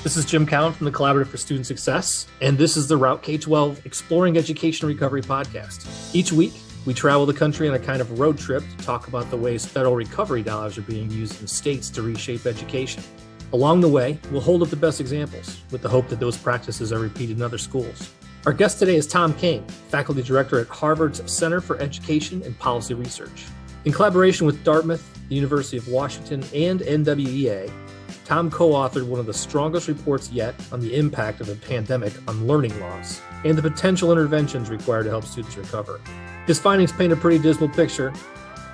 This is Jim Cowan from the Collaborative for Student Success, and this is the Route K-12 Exploring Education Recovery podcast. Each week, we travel the country on a kind of road trip to talk about the ways federal recovery dollars are being used in states to reshape education. Along the way, we'll hold up the best examples with the hope that those practices are repeated in other schools. Our guest today is Tom Kane, faculty director at Harvard's Center for Education and Policy Research. In collaboration with Dartmouth, the University of Washington, and NWEA, Tom co-authored one of the strongest reports yet on the impact of the pandemic on learning loss and the potential interventions required to help students recover. His findings paint a pretty dismal picture,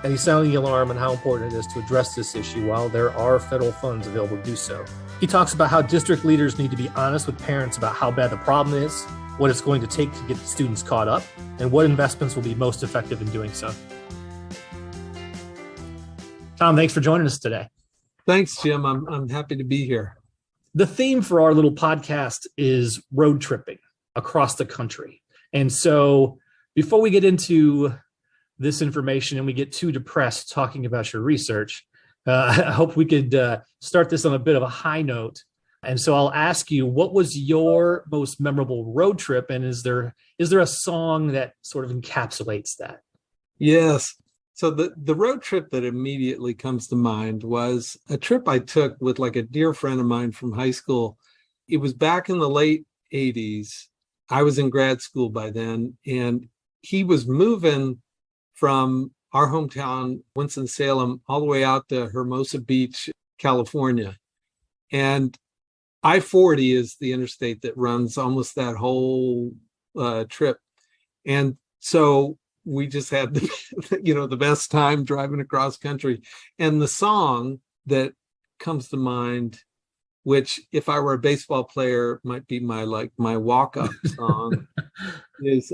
and he's sounding the alarm on how important it is to address this issue while there are federal funds available to do so. He talks about how district leaders need to be honest with parents about how bad the problem is, what it's going to take to get the students caught up, and what investments will be most effective in doing so. Tom, thanks for joining us today. Thanks, Jim. I'm happy to be here. The theme for our little podcast is road tripping across the country. And so before we get into this information and we get too depressed talking about your research, I hope we could start this on a bit of a high note. And so I'll ask you, what was your most memorable road trip? And is there a song that sort of encapsulates that? Yes. So the road trip that immediately comes to mind was a trip I took with like a dear friend of mine from high school. It was back in the late 80s. I was in grad school by then, and he was moving from our hometown, Winston-Salem, all the way out to Hermosa Beach, California. And I-40 is the interstate that runs almost that whole trip. And so we just had the best time driving across country. And the song that comes to mind, which if I were a baseball player might be my walk-up song, is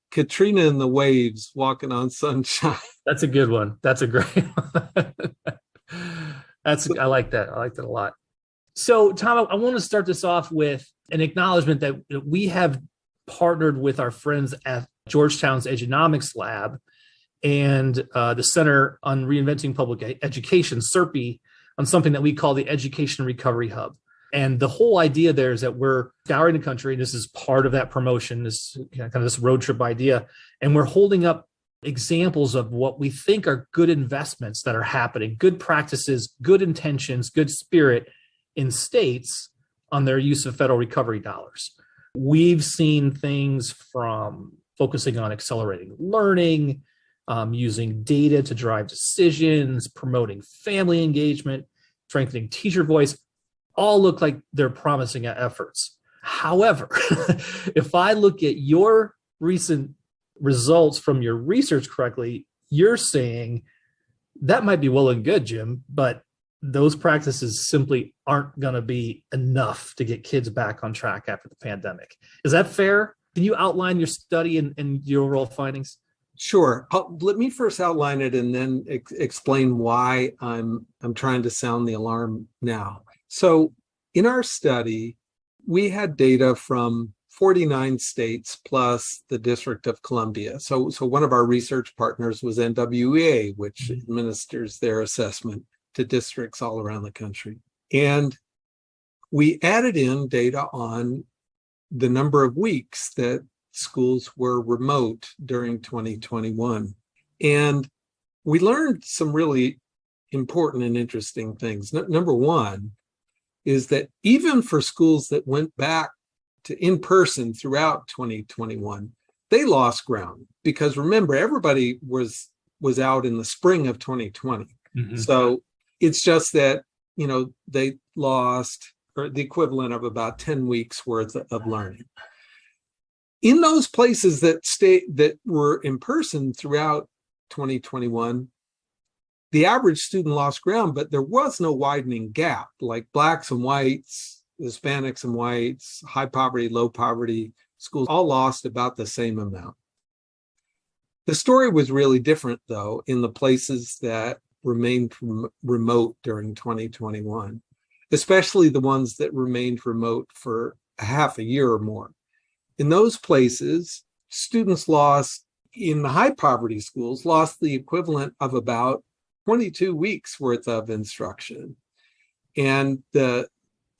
Katrina and the Waves, Walking on Sunshine. That's a good one. That's a great one. I like that. I like that a lot. So, Tom, I want to start this off with an acknowledgement that we have partnered with our friends at Georgetown's Edunomics Lab and the Center on Reinventing Public Education, CERPE, on something that we call the Education Recovery Hub. And the whole idea there is that we're scouring the country, and this is part of that promotion, this kind of this road trip idea, and we're holding up examples of what we think are good investments that are happening, good practices, good intentions, good spirit in states on their use of federal recovery dollars. We've seen things from focusing on accelerating learning, using data to drive decisions, promoting family engagement, strengthening teacher voice, all look like they're promising efforts. However, if I look at your recent results from your research correctly, you're saying that might be well and good, Jim, but those practices simply aren't going to be enough to get kids back on track after the pandemic. Is that fair? Can you outline your study and your overall findings? Sure. Let me first outline it and then explain why I'm trying to sound the alarm now. So in our study, we had data from 49 states plus the District of Columbia. So one of our research partners was NWEA, which administers their assessment to districts all around the country. And we added in data on the number of weeks that schools were remote during 2021. And we learned some really important and interesting things. Number one is that even for schools that went back to in-person throughout 2021, they lost ground because remember, everybody was out in the spring of 2020. Mm-hmm. So it's just that, they lost or the equivalent of about 10 weeks worth of learning. In those places that were in person throughout 2021, the average student lost ground, but there was no widening gap, like Blacks and whites, Hispanics and whites, high poverty, low poverty schools all lost about the same amount. The story was really different, though, in the places that remained remote during 2021, especially the ones that remained remote for half a year or more. In those places, students in the high poverty schools lost the equivalent of about 22 weeks worth of instruction. And the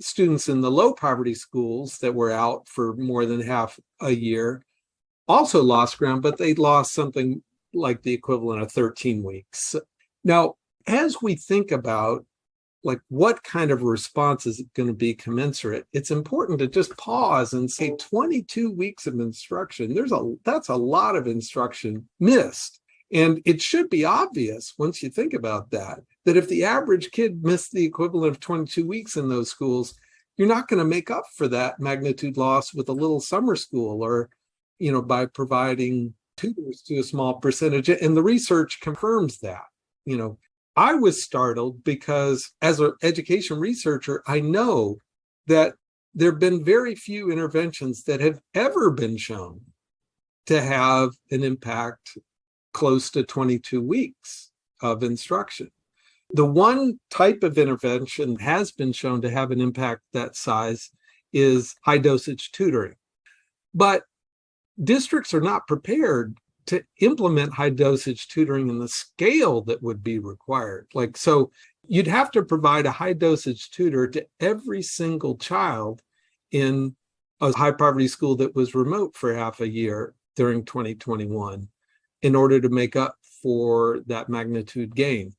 students in the low poverty schools that were out for more than half a year also lost ground, but they lost something like the equivalent of 13 weeks. Now, as we think about like what kind of response is going to be commensurate, it's important to just pause and say 22 weeks of instruction. That's a lot of instruction missed. And it should be obvious once you think about that if the average kid missed the equivalent of 22 weeks in those schools, you're not going to make up for that magnitude loss with a little summer school or, by providing tutors to a small percentage. And the research confirms that. I was startled because as an education researcher, I know that there have been very few interventions that have ever been shown to have an impact close to 22 weeks of instruction. The one type of intervention has been shown to have an impact that size is high dosage tutoring. But districts are not prepared to implement high dosage tutoring in the scale that would be required. So you'd have to provide a high dosage tutor to every single child in a high poverty school that was remote for half a year during 2021 in order to make up for that magnitude gain.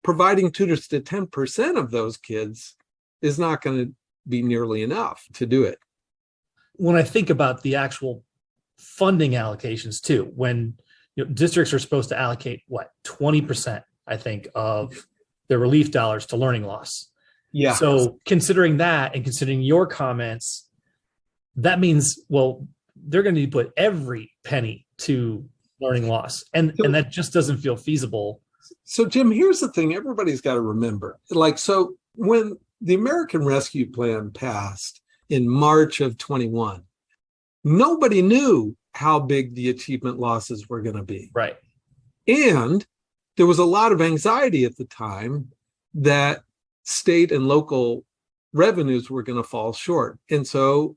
Providing tutors to 10% of those kids is not going to be nearly enough to do it. When I think about the actual funding allocations too, when districts are supposed to allocate 20%, I think, of their relief dollars to learning loss. Yeah. So considering that and considering your comments, that means, they're going to put every penny to learning loss. And that just doesn't feel feasible. So Jim, here's the thing everybody's got to remember. So when the American Rescue Plan passed in March of 21, nobody knew how big the achievement losses were going to be. Right. And there was a lot of anxiety at the time that state and local revenues were going to fall short. And so,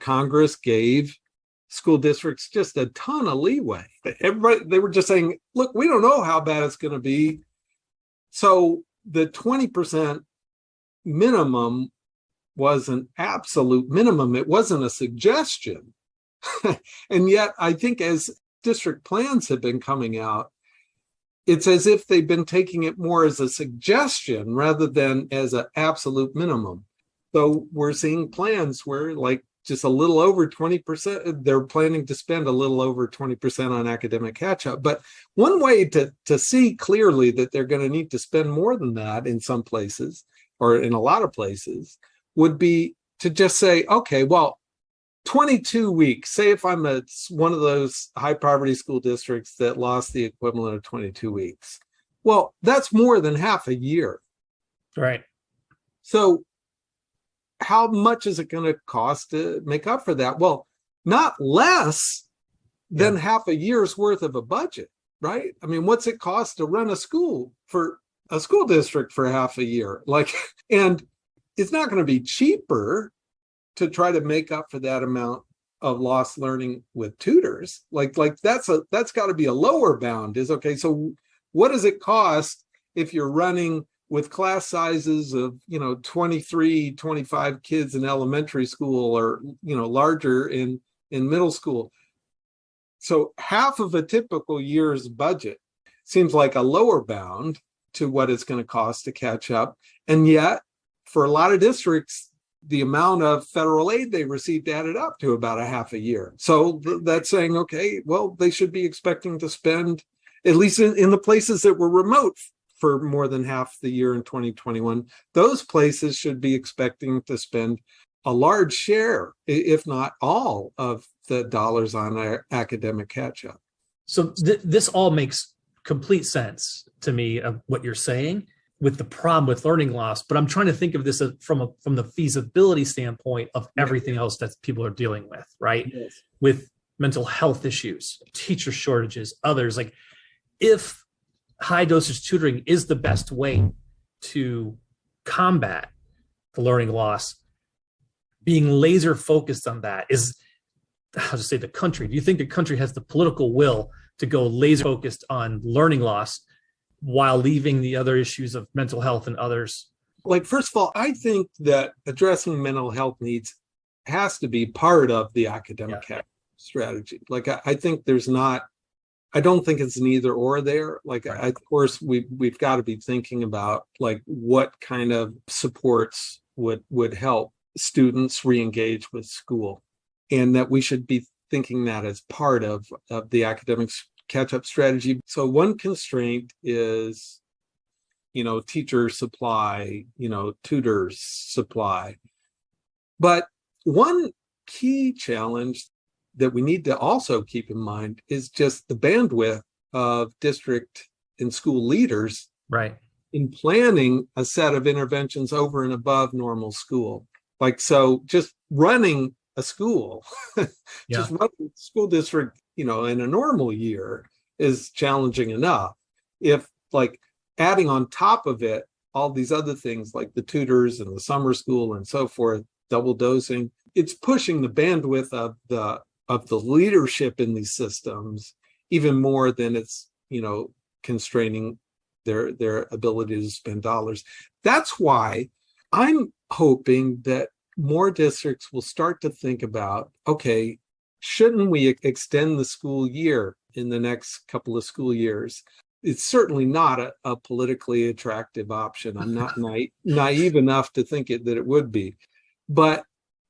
Congress gave school districts just a ton of leeway. They were just saying, look, we don't know how bad it's going to be. So the 20% minimum was an absolute minimum. It wasn't a suggestion. And yet, I think as district plans have been coming out, it's as if they've been taking it more as a suggestion rather than as an absolute minimum. So we're seeing plans where just a little over 20%, they're planning to spend a little over 20% on academic catch-up. But one way to see clearly that they're going to need to spend more than that in some places, or in a lot of places, would be to just say, okay, 22 weeks, say if I'm one of those high poverty school districts that lost the equivalent of 22 weeks. Well, that's more than half a year. Right. So how much is it going to cost to make up for that? Well, not less than half a year's worth of a budget, right? I mean, what's it cost to run a school for a school district for half a year? And it's not going to be cheaper to try to make up for that amount of lost learning with tutors. That's got to be a lower bound. Okay, so what does it cost if you're running with class sizes of 23, 25 kids in elementary school, or larger in middle school? So half of a typical year's budget seems like a lower bound to what it's going to cost to catch up. And yet, for a lot of districts, the amount of federal aid they received added up to about a half a year. So that's saying, okay, they should be expecting to spend, at least in the places that were remote for more than half the year in 2021, those places should be expecting to spend a large share, if not all, of the dollars on our academic catch-up. So this all makes complete sense to me of what you're saying with the problem with learning loss, but I'm trying to think of this from the feasibility standpoint of everything else that people are dealing with, right? Yes. With mental health issues, teacher shortages, others. If high dosage tutoring is the best way to combat the learning loss, being laser focused on that is, I'll just say, the country. Do you think the country has the political will to go laser focused on learning loss while leaving the other issues of mental health and others Like, first of all, I think that addressing mental health needs has to be part of the academic strategy. Like, I think there's not, I don't think it's an either or there. Like, Right. of course, we've got to be thinking about like what kind of supports would help students re-engage with school, and that we should be thinking that as part of the academic catch-up strategy. So one constraint is, teacher supply, tutors supply. But one key challenge that we need to also keep in mind is just the bandwidth of district and school leaders Right. in planning a set of interventions over and above normal school. Like, so just running a school, Yeah. just running a school district, in a normal year is challenging enough. If like adding on top of it all these other things like the tutors and the summer school and so forth, double dosing, it's pushing the bandwidth of the leadership in these systems even more than it's, constraining their ability to spend dollars. That's why I'm hoping that more districts will start to think about, okay, shouldn't we extend the school year in the next couple of school years? It's certainly not a politically attractive option. I'm not naive enough to think that it would be. But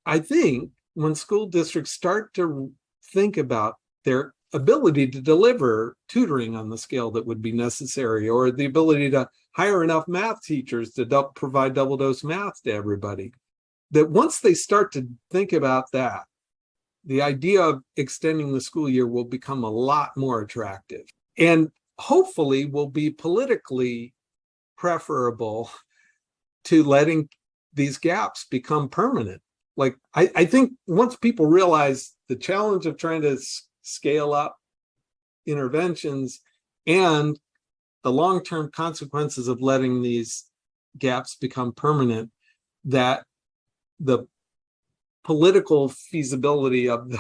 I think when school districts start to think about their ability to deliver tutoring on the scale that would be necessary, or the ability to hire enough math teachers to provide double dose math to everybody, that once they start to think about that, the idea of extending the school year will become a lot more attractive and hopefully will be politically preferable to letting these gaps become permanent. Like, I think once people realize the challenge of trying to scale up interventions and the long-term consequences of letting these gaps become permanent, that the political feasibility of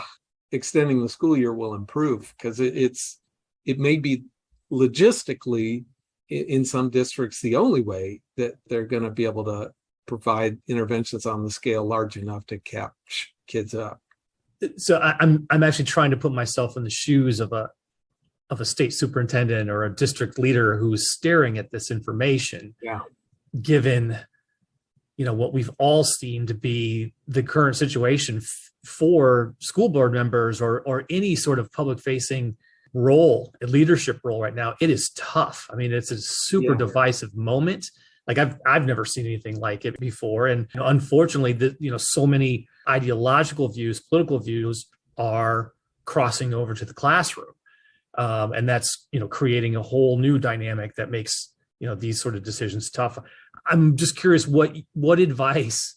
extending the school year will improve, because it may be logistically in some districts the only way that they're going to be able to provide interventions on the scale large enough to catch kids up. So I'm actually trying to put myself in the shoes of a state superintendent or a district leader who's staring at this information. Yeah. Given, what we've all seen to be the current situation for school board members or any sort of public facing role, a leadership role right now, it is tough. I mean, it's a super divisive moment. Like I've never seen anything like it before. And unfortunately, so many ideological views, political views are crossing over to the classroom. And that's, creating a whole new dynamic that makes, these sort of decisions tough. I'm just curious what advice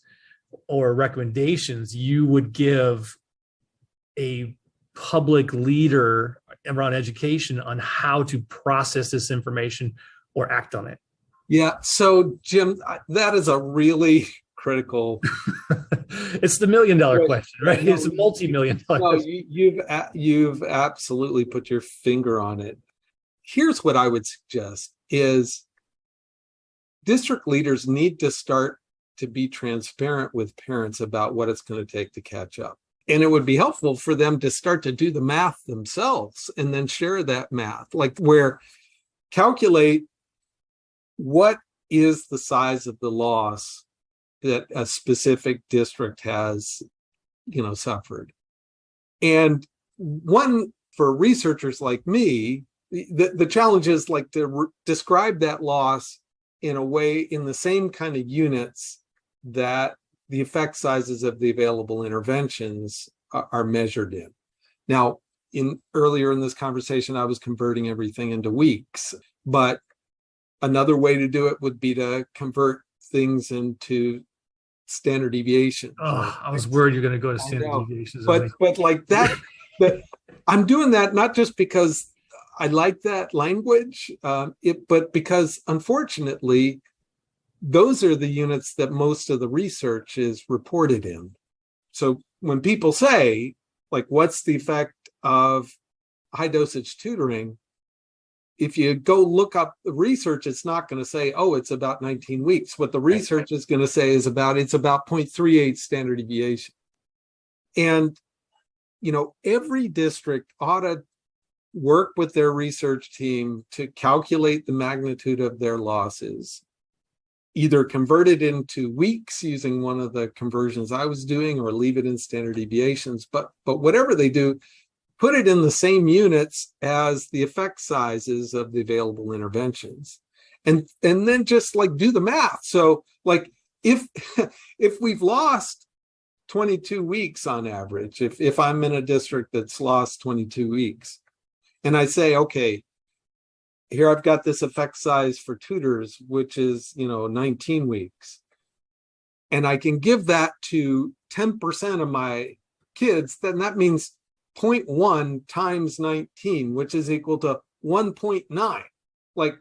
or recommendations you would give a public leader around education on how to process this information or act on it. Yeah. So, Jim, that is a really critical. It's the $1 million question, right? No, it's a multi-million-dollar question. You've absolutely put your finger on it. Here's what I would suggest is district leaders need to start to be transparent with parents about what it's going to take to catch up. And it would be helpful for them to start to do the math themselves and then share that math, like where calculate what is the size of the loss that a specific district has, suffered. And one, for researchers like me, the challenge is like to describe that loss in a way, in the same kind of units that the effect sizes of the available interventions are measured in. Now, earlier in this conversation, I was converting everything into weeks, but another way to do it would be to convert things into standard deviation. Oh, I was worried you're going to go to standard deviations. But like that, but I'm doing that not just because I like that language, but because unfortunately, those are the units that most of the research is reported in. So when people say, like, what's the effect of high dosage tutoring? if you go look up the research, it's not going to say, oh, it's about 19 weeks. What the research is going to say is it's about 0.38 standard deviation. And, every district ought to work with their research team to calculate the magnitude of their losses, either convert it into weeks using one of the conversions I was doing, or leave it in standard deviations. But whatever they do, put it in the same units as the effect sizes of the available interventions. And then just do the math. So if if we've lost 22 weeks on average, if I'm in a district that's lost 22 weeks, and I say, okay, here I've got this effect size for tutors, which is 19 weeks, and I can give that to 10% of my kids, then that means 0.1 times 19, which is equal to 1.9,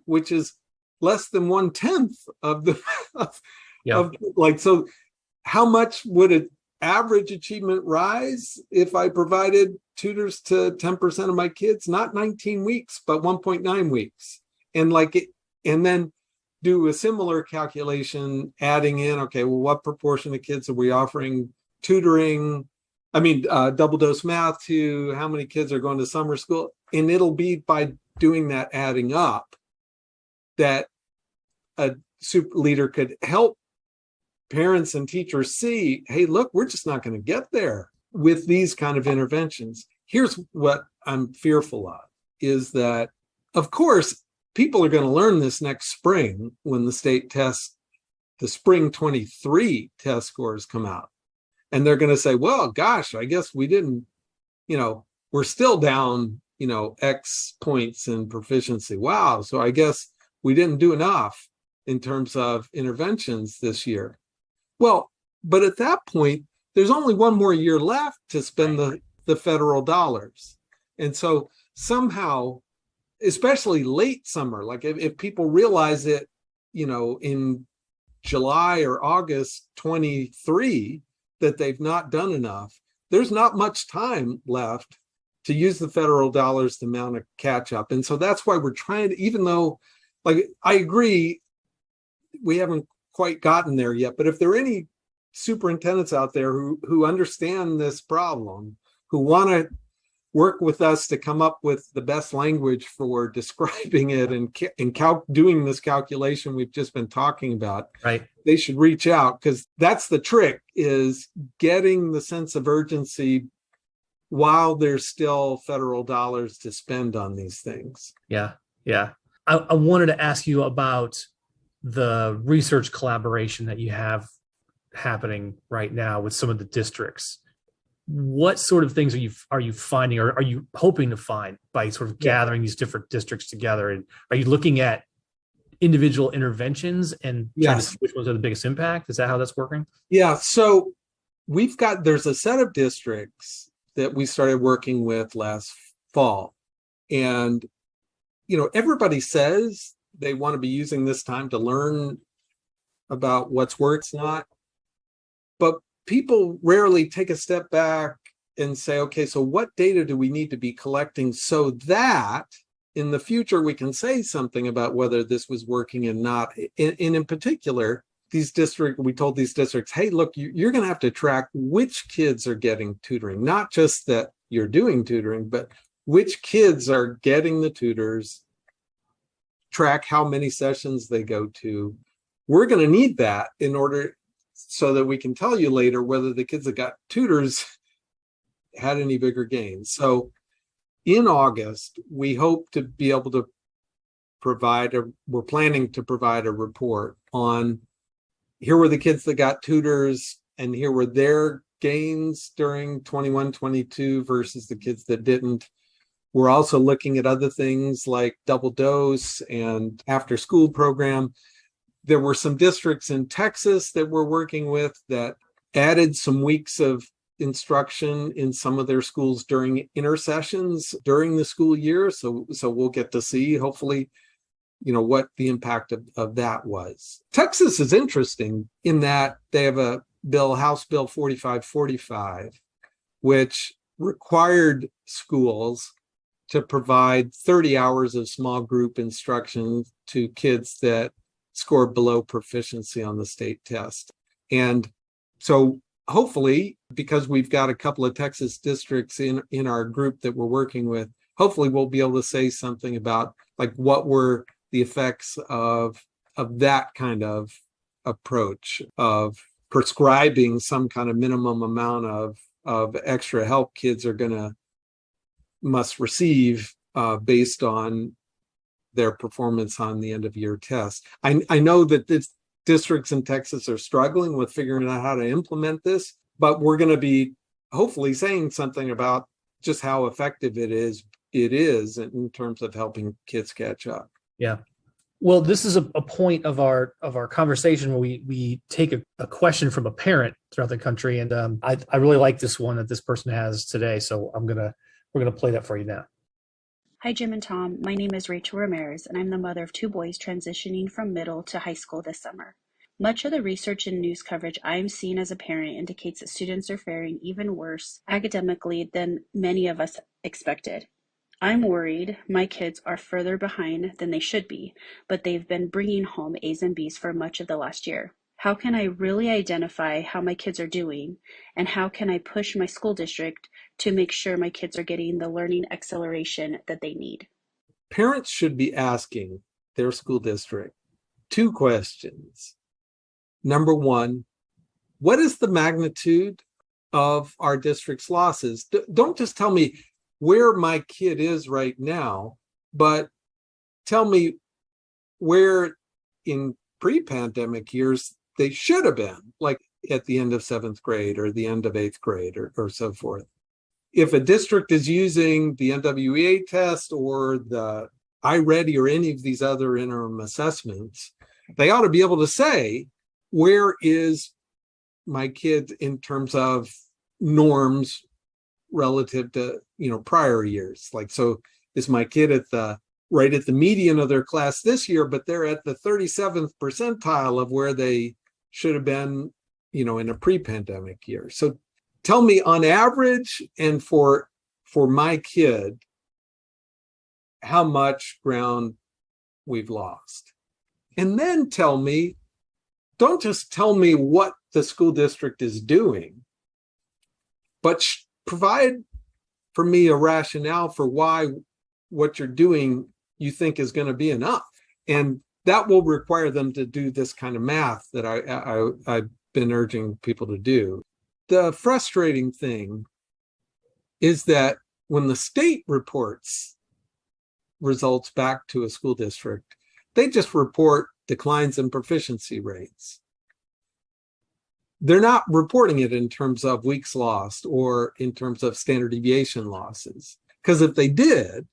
which is less than 1/10 of the so how much would an average achievement rise if I provided tutors to 10% of my kids? Not 19 weeks, but 1.9 weeks. And and then do a similar calculation, adding in, okay, well, what proportion of kids are we offering tutoring? Double dose math to, how many kids are going to summer school? And it'll be by doing that adding up that a super leader could help parents and teachers see, hey, look, we're just not going to get there with these kind of interventions. Here's what I'm fearful of, is that, of course, people are going to learn this next spring when the state tests, the spring 23 test scores come out. And they're going to say, well, gosh, I guess we didn't, we're still down, X points in proficiency. Wow. So I guess we didn't do enough in terms of interventions this year. Well, but at that point, there's only one more year left to spend the federal dollars. And so somehow, especially late summer, if people realize it, in July or August 23, that they've not done enough, there's not much time left to use the federal dollars to mount a catch up. And so that's why we're trying to, even though, I agree, we haven't quite gotten there yet, but if there are any superintendents out there who understand this problem, who want to work with us to come up with the best language for describing it and doing this calculation we've just been talking about, right, they should reach out, because that's the trick, is getting the sense of urgency while there's still federal dollars to spend on these things. Yeah. I wanted to ask you about the research collaboration that you have happening right now with some of the districts. What sort of things are you finding, or are you hoping to find, by sort of gathering these different districts together? And are you looking at individual interventions and trying to see which ones are the biggest impact? Is that how that's working? Yeah. So there's a set of districts that we started working with last fall. And, everybody says they want to be using this time to learn about what's worked, not. But people rarely take a step back and say, okay, so what data do we need to be collecting so that in the future we can say something about whether this was working and not? And in particular, we told these districts, hey, look, you're going to have to track which kids are getting tutoring, not just that you're doing tutoring, but which kids are getting the tutors, track how many sessions they go to. We're going to need that in order so that we can tell you later whether the kids that got tutors had any bigger gains. So in August, we hope to be able to we're planning to provide a report on, here were the kids that got tutors and here were their gains during 21-22 versus the kids that didn't. We're also looking at other things like double dose and after school program. There were some districts in Texas that we're working with that added some weeks of instruction in some of their schools during intersessions during the school year. So we'll get to see, hopefully, what the impact of that was. Texas is interesting in that they have a bill, House Bill 4545, which required schools to provide 30 hours of small group instruction to kids that score below proficiency on the state test. And so hopefully, because we've got a couple of Texas districts in our group that we're working with, hopefully we'll be able to say something about like what were the effects of that kind of approach of prescribing some kind of minimum amount of extra help kids must receive based on their performance on the end of year test. I know that this districts in Texas are struggling with figuring out how to implement this, but we're going to be hopefully saying something about just how effective it is in terms of helping kids catch up. Yeah. Well, this is a point of our conversation where we take a question from a parent throughout the country, and I really like this one that this person has today. So we're gonna play that for you now. Hi, Jim and Tom. My name is Rachel Ramirez, and I'm the mother of two boys transitioning from middle to high school this summer. Much of the research and news coverage I am seeing as a parent indicates that students are faring even worse academically than many of us expected. I'm worried my kids are further behind than they should be, but they've been bringing home A's and B's for much of the last year. How can I really identify how my kids are doing, and how can I push my school district to make sure my kids are getting the learning acceleration that they need? Parents should be asking their school district two questions. Number one, what is the magnitude of our district's losses? Don't just tell me where my kid is right now, but tell me where in pre-pandemic years they should have been, like at the end of 7th grade or the end of 8th grade or so forth. If a district is using the NWEA test or the iReady or any of these other interim assessments, they ought to be able to say, where is my kid in terms of norms relative to prior years? Like, so is my kid right at the median of their class this year, but they're at the 37th percentile of where they should have been, in a pre-pandemic year. So tell me on average and for my kid, how much ground we've lost. And then don't just tell me what the school district is doing, but provide for me a rationale for why what you're doing you think is going to be enough. And that will require them to do this kind of math that I've been urging people to do. The frustrating thing is that when the state reports results back to a school district, they just report declines in proficiency rates. They're not reporting it in terms of weeks lost or in terms of standard deviation losses. Because if they did,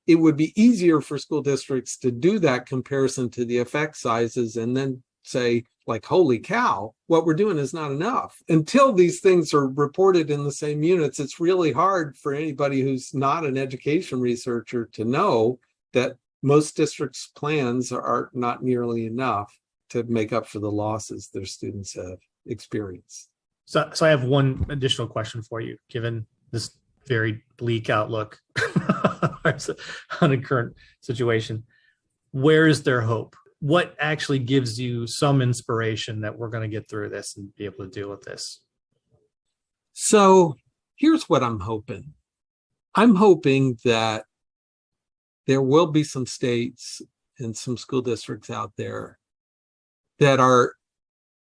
it would be easier for school districts to do that comparison to the effect sizes and then say, like, holy cow, what we're doing is not enough. Until these things are reported in the same units, it's really hard for anybody who's not an education researcher to know that most districts' plans are not nearly enough to make up for the losses their students have experienced. So I have one additional question for you, given this very bleak outlook on the current situation. Where is there hope? What actually gives you some inspiration that we're going to get through this and be able to deal with this? So here's what I'm hoping. I'm hoping that there will be some states and some school districts out there that are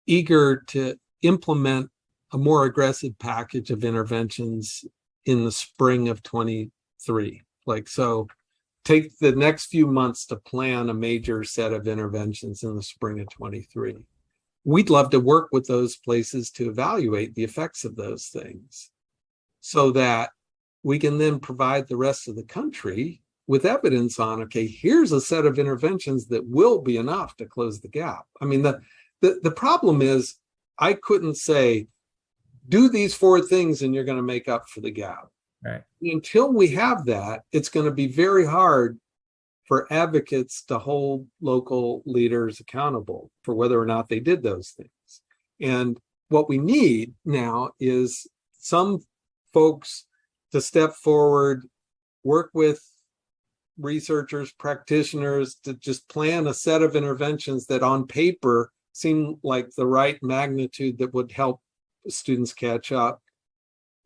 eager to implement a more aggressive package of interventions in the spring of 23. So take the next few months to plan a major set of interventions in the spring of 23. We'd love to work with those places to evaluate the effects of those things so that we can then provide the rest of the country with evidence on, okay, here's a set of interventions that will be enough to close the gap. I mean, the problem is I couldn't say, do these 4 things and you're going to make up for the gap. Right. Until we have that, it's going to be very hard for advocates to hold local leaders accountable for whether or not they did those things. And what we need now is some folks to step forward, work with researchers, practitioners to just plan a set of interventions that on paper seem like the right magnitude that would help students catch up.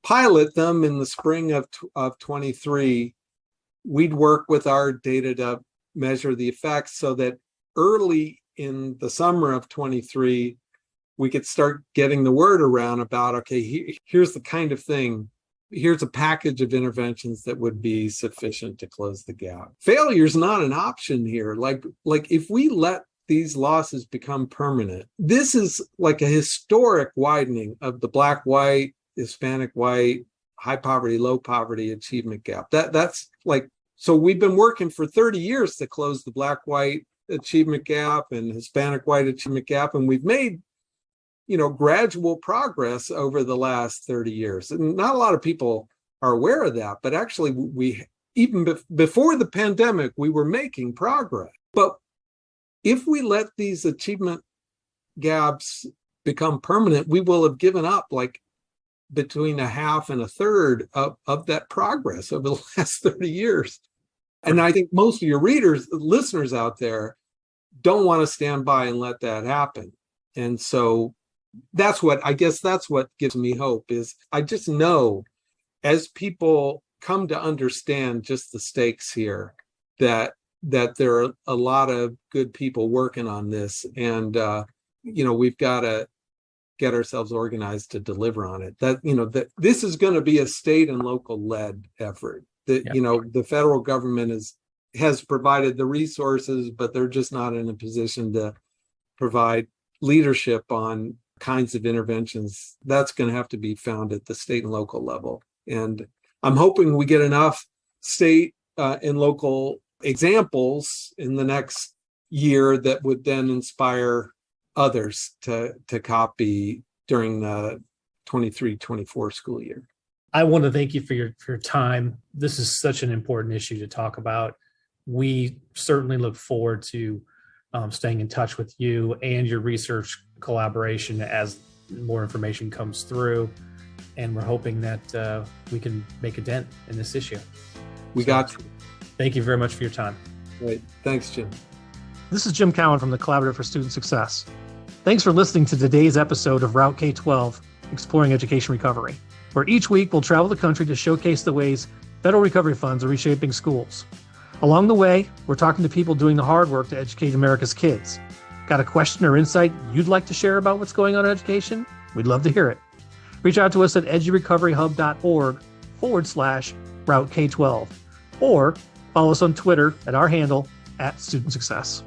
Pilot them in the spring of 23. We'd work with our data to measure the effects so that early in the summer of 23, we could start getting the word around about, okay, here's the kind of thing, here's a package of interventions that would be sufficient to close the gap. Failure is not an option here. Like if we let these losses become permanent, this is like a historic widening of the Black-white, Hispanic-white, high poverty, low poverty achievement gap. That's like, so we've been working for 30 years to close the Black-white achievement gap and Hispanic-white achievement gap, and we've made gradual progress over the last 30 years. And not a lot of people are aware of that, but actually we, even before the pandemic, we were making progress. But if we let these achievement gaps become permanent, we will have given up like between a half and a third of that progress over the last 30 years. And I think most of your listeners out there don't want to stand by and let that happen. And so that's what gives me hope is I just know as people come to understand just the stakes here that there are a lot of good people working on this, and we've got to get ourselves organized to deliver on it. That this is going to be a state and local led effort. That the federal government has provided the resources, but they're just not in a position to provide leadership on kinds of interventions. That's going to have to be found at the state and local level. And I'm hoping we get enough state and local examples in the next year that would then inspire others to copy during the 23-24 school year. I want to thank you for your time. This is such an important issue to talk about. We certainly look forward to staying in touch with you and your research collaboration as more information comes through. And we're hoping that we can make a dent in this issue. We got you. Thank you very much for your time. Great. Thanks, Jim. This is Jim Cowan from the Collaborative for Student Success. Thanks for listening to today's episode of Route K-12, Exploring Education Recovery, where each week we'll travel the country to showcase the ways federal recovery funds are reshaping schools. Along the way, we're talking to people doing the hard work to educate America's kids. Got a question or insight you'd like to share about what's going on in education? We'd love to hear it. Reach out to us at edurecoveryhub.org/Route K-12 or follow us on Twitter at our handle @Student Success.